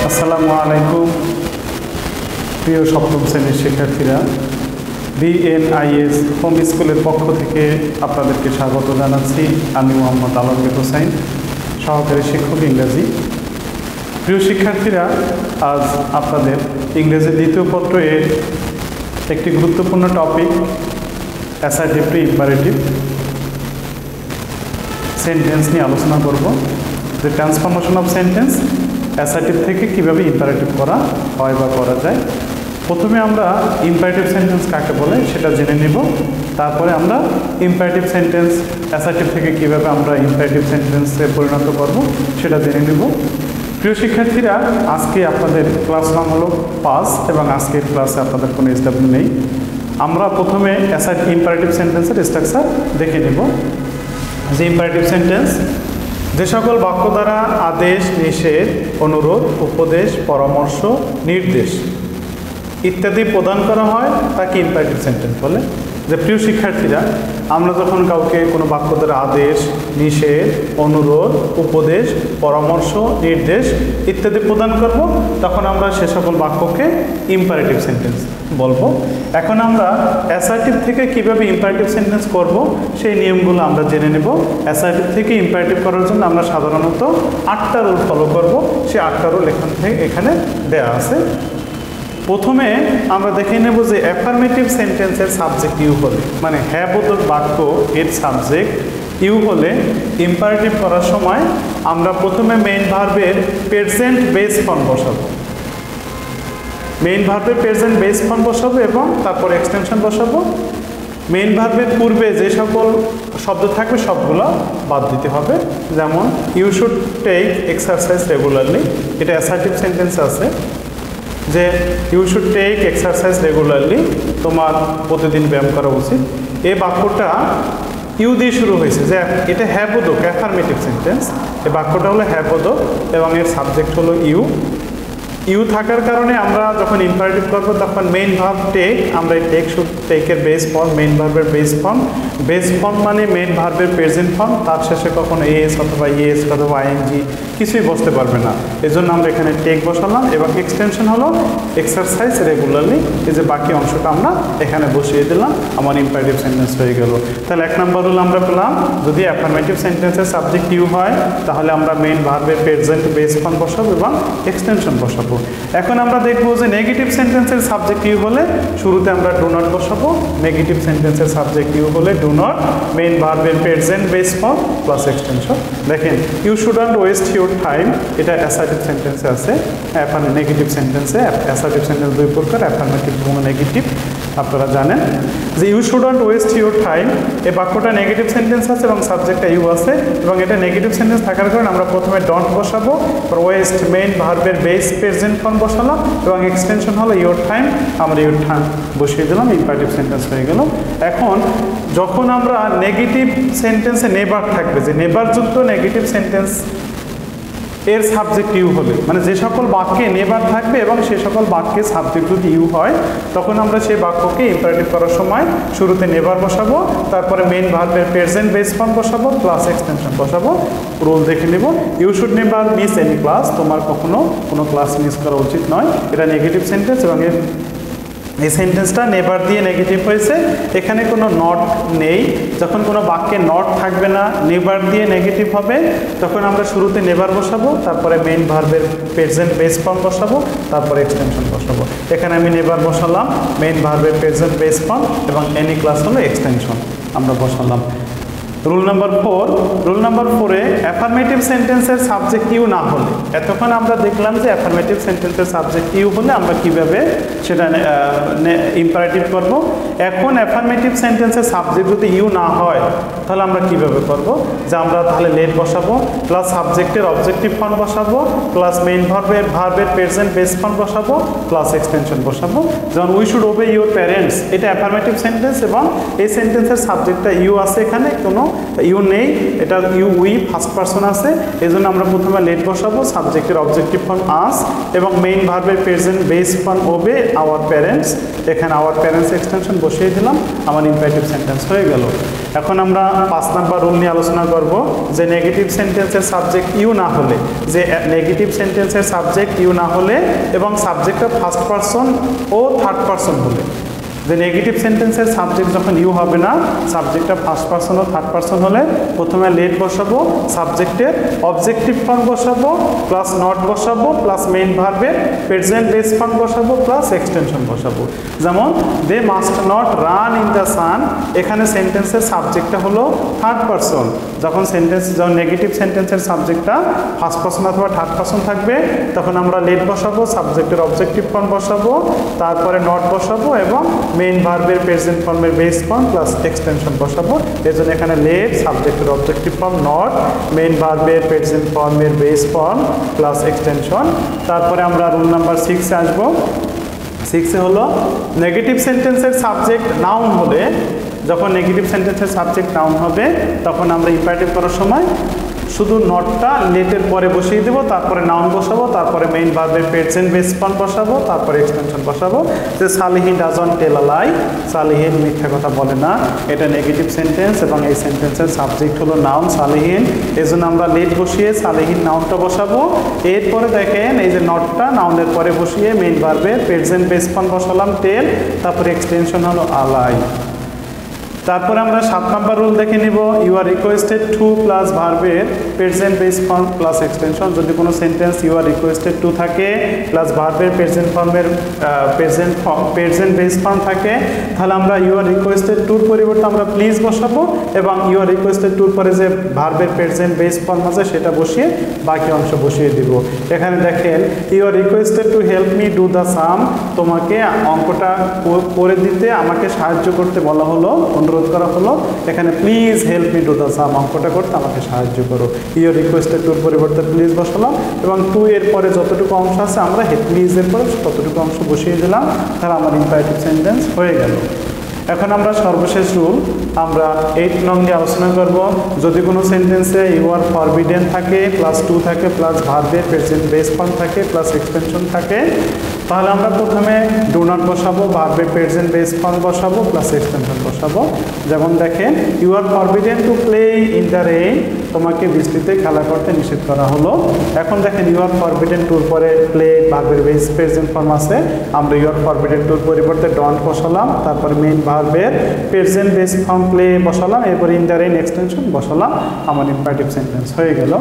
আসসালামু আলাইকুম প্রিয় সপ্তম শ্রেণীর শিক্ষার্থীরা, বিএনআইএস হোম স্কুলের পক্ষ থেকে আপনাদেরকে স্বাগত জানাচ্ছি। আমি মোহাম্মদ আলমগীর হোসেন, সহকারী শিক্ষক ইংরেজি। প্রিয় শিক্ষার্থীরা, আজ আপনাদের ইংরেজি দ্বিতীয় পত্র এর একটি গুরুত্বপূর্ণ topic assertive two imperative sentence নিয়ে আলোচনা করব। যে ট্রান্সফরমেশন অফ সেন্টেন্স অ্যাসার্টিভ থেকে কীভাবে ইম্পারেটিভ করা হয় বা করা যায়। প্রথমে আমরা ইম্পারেটিভ সেন্টেন্স কাকে বলে সেটা জেনে নেব, তারপরে আমরা ইম্পারেটিভ সেন্টেন্স অ্যাসার্টিভ থেকে কীভাবে আমরা ইম্পারেটিভ সেন্টেন্সে পরিণত করব সেটা জেনে নেব। প্রিয় শিক্ষার্থীরা, আজকে আপনাদের ক্লাস নাম হলো 5 এবং আজকের ক্লাসে আপনাদের কোনো এসডব্লিউ নেই। আমরা প্রথমে ইম্পারেটিভ সেন্টেন্সের স্ট্রাকচার দেখে নেব। যে ইম্পারেটিভ সেন্টেন্স যে সকল বাক্য দ্বারা আদেশ, নিষেধ, অনুরোধ, উপদেশ, পরামর্শ, নির্দেশ ইত্যাদি প্রদান করা হয় তাকে ইম্পারেটিভ সেন্টেন্স বলে। যে প্রিয় শিক্ষার্থীরা, আমরা যখন কাউকে কোনো বাক্য দ্বারা আদেশ, নিষেধ, অনুরোধ, উপদেশ, পরামর্শ, নির্দেশ ইত্যাদি প্রদান করব, তখন আমরা সে সকল বাক্যকে ইম্পারেটিভ সেন্টেন্স বলবো। এখন আমরা অ্যাসার্টিভ থেকে কিভাবে ইম্পারেটিভ সেন্টেন্স করব সেই নিয়মগুলো আমরা জেনে নেব। অ্যাসার্টিভ থেকে ইম্পারেটিভ করার জন্য আমরা সাধারণত 8টা রুল ফলো করব। সেই 8টা রুল এখানে দেয়া আছে। প্রথমে আমরা দেখে নেব যে অ্যাফার্মেটিভ সেন্টেন্সের সাবজেক্ট ইউ হলে, মানে হ্যাঁ বোধক বাক্য এর সাবজেক্ট ইউ হলে ইম্পারেটিভ করার সময় আমরা প্রথমে মেইন ভার্বের প্রেজেন্ট বেস ফর্ম বসাবো। মেইন ভার্বের প্রেজেন্ট বেস ফর্ম বসাবো এবং তারপর এক্সটেনশন বসাবো। মেইন ভার্বের পূর্বে যে সকল শব্দ থাকবে সবগুলো বাদ দিতে হবে। যেমন you should take exercise regularly, এটা অ্যাসার্টিভ সেন্টেন্স আছে যে you should take exercise regularly, তোমার প্রতিদিন ব্যায়াম করা উচিত। এই বাক্যটা ইউ দিয়ে শুরু হয়েছে, যে এটা হ্যাঁ বোধক অ্যাফার্মেটিভ সেন্টেন্স। এই বাক্যটা হলো হ্যাঁ বোধক এবং এর সাবজেক্ট হলো ইউ। ইউ থাকার কারণে আমরা যখন ইম্পারেটিভ করবো তখন মেইন ভার্ব টেক, আমরা টেকের বেস ফর্ম, মেইন ভার্বের বেস ফর্ম। বেস ফর্ম মানে মেইন ভার্বের প্রেজেন্ট ফর্ম, তার শেষে কখনো এস অথবা ইএস অথবা আইএনজি কিছুই বসতে পারবে না। এই জন্য আমরা এখানে টেক বসালাম এবং এক্সটেনশন হলো এক্সারসাইজ রেগুলারলি। এই যে বাকি অংশটা আমরা এখানে বসিয়ে দিলাম, আমার ইম্পারেটিভ সেন্টেন্স হয়ে গেল। তাহলে 1 নম্বর রুল আমরা পেলাম, যদি অ্যাফার্মেটিভ সেন্টেন্সের সাবজেক্ট ইউ হয় তাহলে আমরা মেইন ভার্বের প্রেজেন্ট বেস ফর্ম বসাবো এবং এক্সটেনশন বসাবো। এখন আমরা দেখবো যে নেগেটিভ সেন্টেন্সের সাবজেক্ট ইউ হলে শুরুতে আমরা ডু নট বসাবো। নেগেটিভ সেন্টেন্সের সাবজেক্ট ইউ হলে ডু নট, মেইন ভার্বের present base form plus extension. দেখেন you shouldn't waste your time, এটা অ্যাসার্টিভ সেন্টেন্সে আছে। নেগেটিভ সেন্টেন্সে অ্যাসার্টিভ সেন্টেন্স 2 প্রকার, অ্যাফার্মেটিভ এবং নেগেটিভ। আপনারা জানেন যে you shouldn't waste your time, এই বাক্যটা নেগেটিভ সেন্টেন্স আছে এবং সাবজেক্টটা ইউ আছে এবং এটা নেগেটিভ সেন্টেন্স থাকার কারণে আমরা প্রথমে ডন্ট বসাবো, ওয়েস্ট মেইন ভার্বের বেস প্রেজেন্ট ফর্ম বসালাম এবং এক্সটেনশন হলো ইউর টাইম, আমরা ইউর টাইম বসিয়ে দিলাম, ইম্পারেটিভ সেন্টেন্স হয়ে গেল। এখন যখন আমরা নেগেটিভ সেন্টেন্সে নেভার থাকবে, যে নেভারযুক্ত নেগেটিভ সেন্টেন্স এর সাবজেক্ট ইউ হলে, মানে যে সকল বাক্যে নেভার থাকবে এবং সে সকল বাক্যে সাবজেক্ট যদি ইউ হয় তখন আমরা সেই বাক্যকে ইম্পারেটিভ করার সময় শুরুতে নেভার বসাবো, তারপরে মেইন ভার্বের প্রেজেন্ট বেস ফর্ম বসাবো প্লাস এক্সটেনশন বসাবো। রুল দেখে নেব, you should never miss any class, তোমার কখনো কোনো ক্লাস মিস করা উচিত নয়। এটা নেগেটিভ সেন্টেন্স এবং এই সেন্টেন্সটা নেভার দিয়ে নেগেটিভ হয়েছে, এখানে কোনো নট নেই। যখন কোনো বাক্যে নট থাকবে না, নেভার দিয়ে নেগেটিভ হবে, তখন আমরা শুরুতে নেভার বসাবো, তারপরে মেইন ভার্বের প্রেজেন্ট বেস ফর্ম বসাবো, তারপরে এক্সটেনশন বসাবো। এখানে আমি নেভার বসালাম, মেইন ভার্বের প্রেজেন্ট বেস ফর্ম এবং এনি ক্লাস হলো এক্সটেনশন আমরা বসালাম। রুল নাম্বার 4, রুল নাম্বার 4-এ অ্যাফার্মেটিভ সেন্টেন্সের সাবজেক্ট ইউ না হলে, এতক্ষণ আমরা দেখলাম যে অ্যাফার্মেটিভ সেন্টেন্সের সাবজেক্ট ইউ হলে আমরা কিভাবে সেটা ইম্পারেটিভ করব। এখন অ্যাফার্মেটিভ সেন্টেন্সের সাবজেক্ট যদি ইউ না হয় তাহলে আমরা কিভাবে করব, যে আমরা তাহলে লেট বসাবো প্লাস সাবজেক্টের অবজেক্টিভ ফর্ম বসাবো প্লাস মেইন ভার্বের প্রেজেন্ট বেস ফর্ম বসাবো প্লাস এক্সটেনশন বসাবো। যেমন উই শুড ওবে ইউর প্যারেন্টস, এটা অ্যাফার্মেটিভ সেন্টেন্স এবং এই সেন্টেন্সের সাবজেক্টটা ইউ আছে, এখানে কোনো ইউ নেই, এটা ইউ উই ফার্স্ট পারসন আছে, এই জন্য আমরা প্রথমে লেট বসাবো, সাবজেক্টের অবজেক্টিভ ফর্ম আস এবং মেইন ভার্বের present base form ওবে our parents. এখানে আওয়ার প্যারেন্টস এক্সটেনশন বসিয়ে দিলাম, আমার ইম্পারেটিভ সেন্টেন্স হয়ে গেল। এখন আমরা 5 নাম্বার রুল নিয়ে আলোচনা করব যে নেগেটিভ সেন্টেন্সের সাবজেক্ট ইউ না হলে, যে নেগেটিভ সেন্টেন্সের সাবজেক্ট ইউ না হলে এবং সাবজেক্টটা ফার্স্ট পারসন ও থার্ড পারসন হলে, যে নেগেটিভ সেন্টেন্সের সাবজেক্ট যখন ইউ হবে না, সাবজেক্টটা ফার্স্ট পারসন ও থার্ড পারসন হলে প্রথমে লেট বসাবো, সাবজেক্টের অবজেক্টিভ ফর্ম বসাবো প্লাস নট বসাবো প্লাস মেইন ভার্বের প্রেজেন্ট বেস ফর্ম বসাবো প্লাস এক্সটেনশন বসাবো। যেমন they must not run in the sun, এখানে সেন্টেন্সের সাবজেক্টটা হলো থার্ড পারসন। যখন নেগেটিভ সেন্টেন্সের সাবজেক্টটা ফার্স্ট পারসন অথবা থার্ড পারসন থাকবে তখন আমরা লেট বসাবো, সাবজেক্টের অবজেক্টিভ ফর্ম বসাবো, তারপরে নট বসাবো এবং মেইন ভার্বের প্রেজেন্ট ফর্মের বেস ফর্ম প্লাস এক্সটেনশন বসাবো। এই জন্য এখানে লেট, সাবজেক্টের অবজেক্টিভ ফর্ম নট, মেইন ভার্বের প্রেজেন্ট ফর্মের বেস ফর্ম প্লাস এক্সটেনশন। তারপরে আমরা রুল নাম্বার 6 আসবো। 6 হলো নেগেটিভ সেন্টেন্সের সাবজেক্ট নাউন হলে, যখন নেগেটিভ সেন্টেন্সের সাবজেক্ট নাউন হবে তখন আমরা ইম্পারেটিভ করার সময় শুধু নটটা লেটের পরে বসিয়ে দেবো, তারপরে নাউন বসাবো, তারপরে মেইন ভার্বের প্রেজেন্ট বেস ফর্ম বসাবো, তারপরে এক্সটেনশন বসাবো। যে সালিহিন ডাজন্ট টেল আ লাই, সালিহিন মিথ্যা কথা বলে না, এটা নেগেটিভ সেন্টেন্স এবং এই সেন্টেন্সের সাবজেক্ট হলো নাউন সালিহিন, এই জন্য আমরা লেট বসিয়ে সালিহিন নাউনটা বসাবো। এরপরে দেখেন এই যে নটটা নাউনের পরে বসিয়ে মেইন ভার্বের প্রেজেন্ট বেস ফর্ম বসালাম টেল, তারপরে এক্সটেনশন হলো আলাই। তারপরে আমরা 7 নাম্বার রুল দেখে নিব, you are requested to plus ভার্বের present base form plus extension. যদি কোনো sentence you are requested to থাকে প্লাস ভার্বের প্রেজেন্ট ফর্মের প্রেজেন্ট বেস ফর্ম থাকে, তাহলে আমরা ইউ আর রিকোয়েস্টেড টুর পরিবর্তে আমরা প্লিজ বসাবো এবং ইউ আর রিকোয়েস্টেড টুর পরে যে ভার্বের প্রেজেন্ট বেস ফর্ম আছে সেটা বসিয়ে বাকি অংশ বসিয়ে দিব। এখানে দেখেন you are requested to help me do the sum, তোমাকে অঙ্কটা করে দিতে আমাকে সাহায্য করতে বলা হলো, অনুরোধ করা হলো। এখানে please help me do the sum, অঙ্কটা করতে আমাকে সাহায্য করো। ইউ রিকোয়েস্টেড টুর পরিবর্তে প্লিজ বসালাম এবং টু এর পরে যতটুকু অংশ আছে আমরা প্লিজ এর পরে ততটুকু অংশ বসিয়ে দিলাম, তাহলে আমার ইম্পারেটিভ সেন্টেন্স হয়ে গেল। এখন আমরা সর্বশেষ রুল আমরা 8 নং নিয়ে আলোচনা করব। যদি কোনো সেন্টেন্সে ইউ আর ফরবিডেন থাকে প্লাস টু থাকে প্লাস ভার্বের প্রেজেন্ট বেস ফর্ম থাকে প্লাস এক্সটেনশন থাকে, তাহলে আমরা প্রথমে ডু নট বসাবো, ভার্বের প্রেজেন্ট বেস ফর্ম বসাবো প্লাস এক্সটেনশন বসাবো। যেমন দেখেন you are forbidden to play in the rain, তোমাকে বৃষ্টিতে খেলা করতে নিষেধ করা হলো। এখন দেখেন ইউ আর ফরবিডেন টুর পরে প্লে ভার্বের বেস প্রেজেন্ট ফর্ম আছে, আমরা ইউ আর ফরবিডেন টুর পরিবর্তে ডন্ট বসালাম, তারপরে মেইন ভার্বের প্রেজেন্ট বেস ফর্ম প্লে বসালাম, এরপর ইন দ্য রেইন এক্সটেনশন বসালাম, আমার ইম্পারেটিভ সেন্টেন্স হয়ে গেল।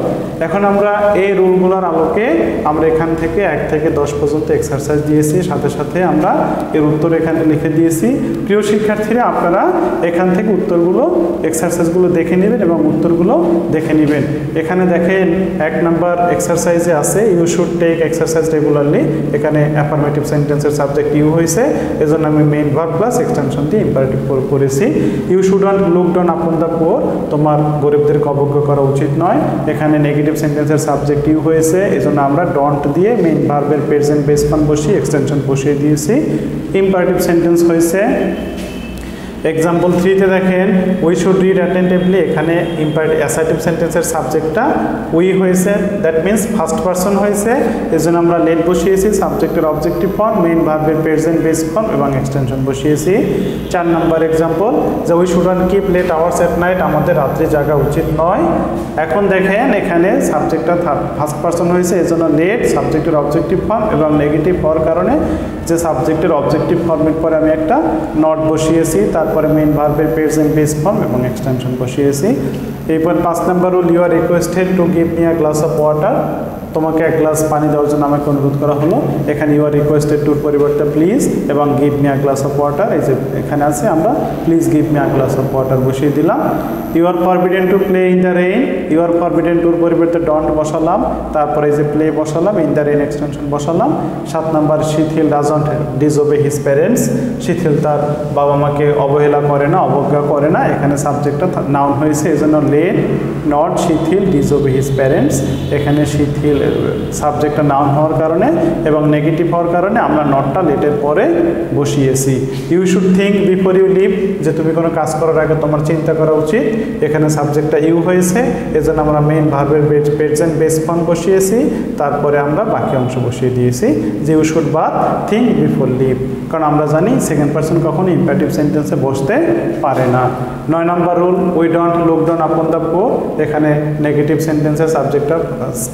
এখন আমরা এই রুলগুলোর আলোকে আমরা এখান থেকে 1 থেকে 10 পর্যন্ত এক্সারসাইজ দিয়েছি, সাথে সাথে আমরা এর উত্তর এখানে লিখে দিয়েছি। প্রিয় শিক্ষার্থীরা, আপনারা এখান থেকে উত্তরগুলো এক্সারসাইজগুলো দেখে নেবেন এবং উত্তরগুলো দেখে নেবেন। এখানে দেখেন 1 নাম্বার এক্সারসাইজে আছে you should take exercise regularly, এখানে অ্যাফার্মেটিভ সেন্টেন্সের সাবজেক্ট ইউ হয়েছে, এজন্য আমি মেইন ভার্ব প্লাস এক্সটেনশন দিয়ে ইম্পারেটিভ করেছি। You shouldn't look down upon the poor, তোমার গরিবদেরকে অবজ্ঞা করা উচিত নয়, এখানে নেগেটিভ সেন্টেন্সের সাবজেক্ট ইউ হয়েছে, এজন্য আমরা ডন্ট দিয়ে মেইন ভার্বের প্রেজেন্ট বেস ফর্ম বসিয়ে এক্সটেনশন বসিয়ে দিয়েছি, ইম্পারেটিভ সেন্টেন্স হয়েছে। এক্সাম্পল 3তে দেখেন উই শুড রিড অ্যাটেন্টিভলি, এখানে অ্যাসার্টিভ সেন্টেন্সের সাবজেক্টটা উই হয়েছে, দ্যাট মিন্স ফার্স্ট পারসন হয়েছে, এই জন্য আমরা লেট বসিয়েছি, সাবজেক্টের অবজেক্টিভ ফর্ম, মেইন ভার্বের প্রেজেন্ট বেস ফর্ম এবং এক্সটেনশন বসিয়েছি। 4 নাম্বার এক্সাম্পল যে we shouldn't keep late hours at night, আমাদের রাত্রে জাগা উচিত নয়। এখন দেখেন এখানে সাবজেক্টটা ফার্স্ট পারসন হয়েছে, এই জন্য লেট, সাবজেক্টের অবজেক্টিভ ফর্ম এবং নেগেটিভ হওয়ার কারণে যে সাবজেক্টের অবজেক্টিভ ফর্মের পরে আমি একটা নট বসিয়েছি, তারপরে মেইন ভার্বের প্রেজেন্ট বেস ফর্ম এবং এক্সটেনশন বসিয়েছি। এরপর 5 number rule you are requested to give me a glass of water, তোমাকে 1 গ্লাস পানি দেওয়ার জন্য আমাকে অনুরোধ করা হলো, এখানে ইউ আর রিকোয়েস্টেড টুর পরিবর্তে প্লিজ এবং give me a glass of water, এই যে এখানে আছে আমরা please give me a glass of water বসিয়ে দিলাম। You are forbidden to play in the rain, you are forbidden টুর পরিবর্তে ডন্ট বসালাম, তারপরে এই যে প্লে বসালাম, ইন দ্য রেইন এক্সটেনশন বসালাম। 7 নাম্বার শিথিল ডাজন্ট ডিসওবে হিজ প্যারেন্টস, শিথিল তার বাবা মাকে অবহেলা করে না, অবজ্ঞা করে না, এখানে সাবজেক্টটা নাউন হয়েছে, এই জন্য লেট নট শিথিল ডিসওবে হিজ প্যারেন্টস, এখানে শিথিল সাবজেক্টটা নাউন হওয়ার কারণে এবং নেগেটিভ হওয়ার কারণে আমরা নটটা লেটের পরে বসিয়েছি। You should think before you leave, যে তুমি কোনো কাজ করার আগে তোমার চিন্তা করা উচিত। এখানে সাবজেক্টটা ইউ হয়েছে, এজন্য আমরা মেইন ভার্বের প্রেজেন্ট বেস ফর্ম বসিয়েছি, তারপরে আমরা বাকি অংশ বসিয়ে দিয়েছি যে ইউ শুড বা থিঙ্ক বিফোর লিভ, কারণ আমরা জানি সেকেন্ড পারসন কখনো ইম্পারেটিভ সেন্টেন্সে বসতে পারে না। 9 নম্বর rule, we don't look down upon the poor. এখানে নেগেটিভ সেন্টেন্সের সাবজেক্টটা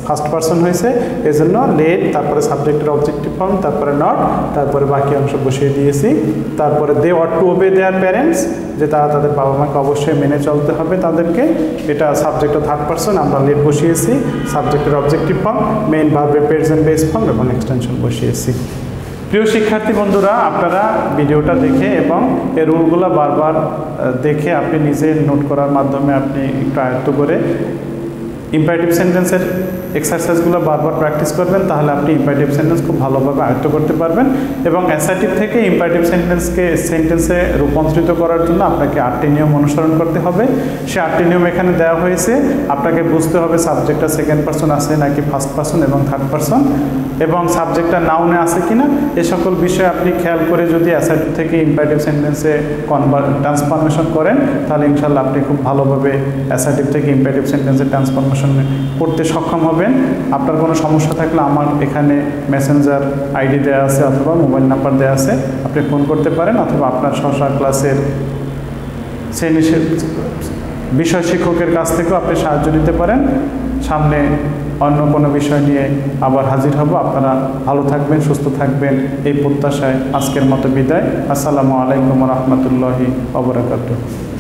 ফার্স্ট পারসন হয়েছে, এজন্য লেট, তারপরে সাবজেক্টের অবজেক্টিভ ফর্ম, তারপরে নট, তারপরে বাকি অংশ বসিয়ে দিয়েছি। তারপরে দে অট টু ওবে দেয়ার প্যারেন্টস, যে তারা তাদের বাবা মাকে অবশ্যই মেনে চলতে হবে তাদেরকে, এটা সাবজেক্টের থার্ড পারসন, আমরা লেট বসিয়েছি। সাবজেক্টের অবজেক্টিভ ফর্ম, মেইন ভার্বের প্রেজেন্ট বেস ফর্ম এবং এক্সটেনশন বসিয়েছি। প্রিয় শিক্ষার্থী বন্ধুরা, আপনারা ভিডিওটা দেখে এবং এই রুলগুলো বারবার দেখে আপনি নিজে নোট করার মাধ্যমে আপনি একটু আয়ত্ত করে ইম্পারেটিভ সেন্টেন্সের এক্সারসাইজগুলো বারবার প্র্যাকটিস করবেন, তাহলে আপনি ইম্পারেটিভ সেন্টেন্স খুব ভালোভাবে আয়ত্ত করতে পারবেন। এবং অ্যাসার্টিভ থেকে ইম্পারেটিভ সেন্টেন্সে রূপান্তরিত করার জন্য আপনাকে 8টি নিয়ম অনুসরণ করতে হবে। সে 8টি নিয়ম এখানে দেওয়া হয়েছে। আপনাকে বুঝতে হবে সাবজেক্টটা সেকেন্ড পারসন আছে নাকি ফার্স্ট পারসন এবং থার্ড পারসন, এবং সাবজেক্টটা নাউনে আছে কিনা, এ সকল বিষয়ে আপনি খেয়াল করে যদি অ্যাসার্টিভ থেকে ইম্পারেটিভ সেন্টেন্সে ট্রান্সফরমেশন করেন, তাহলে ইনশাল্লাহ আপনি খুব ভালোভাবে অ্যাসার্টিভ থেকে ইম্পারেটিভ সেন্টেন্সে ট্রান্সফরমেশন করতে সক্ষম হবেন। আপনার কোনো সমস্যা থাকলে আমার এখানে মেসেঞ্জার আইডি দেওয়া আছে অথবা মোবাইল নাম্বার দেওয়া আছে, আপনি ফোন করতে পারেন, অথবা আপনার স্ব ক্লাসের বিষয় শিক্ষকের কাছ থেকেও আপনি সাহায্য নিতে পারেন। সামনে অন্য কোনো বিষয় নিয়ে আবার হাজির হব। আপনারা ভালো থাকবেন, সুস্থ থাকবেন, এই প্রত্যাশায় আজকের মতো বিদায়। আসসালামু আলাইকুম ওয়া রাহমাতুল্লাহি ওয়া বারাকাতুহু।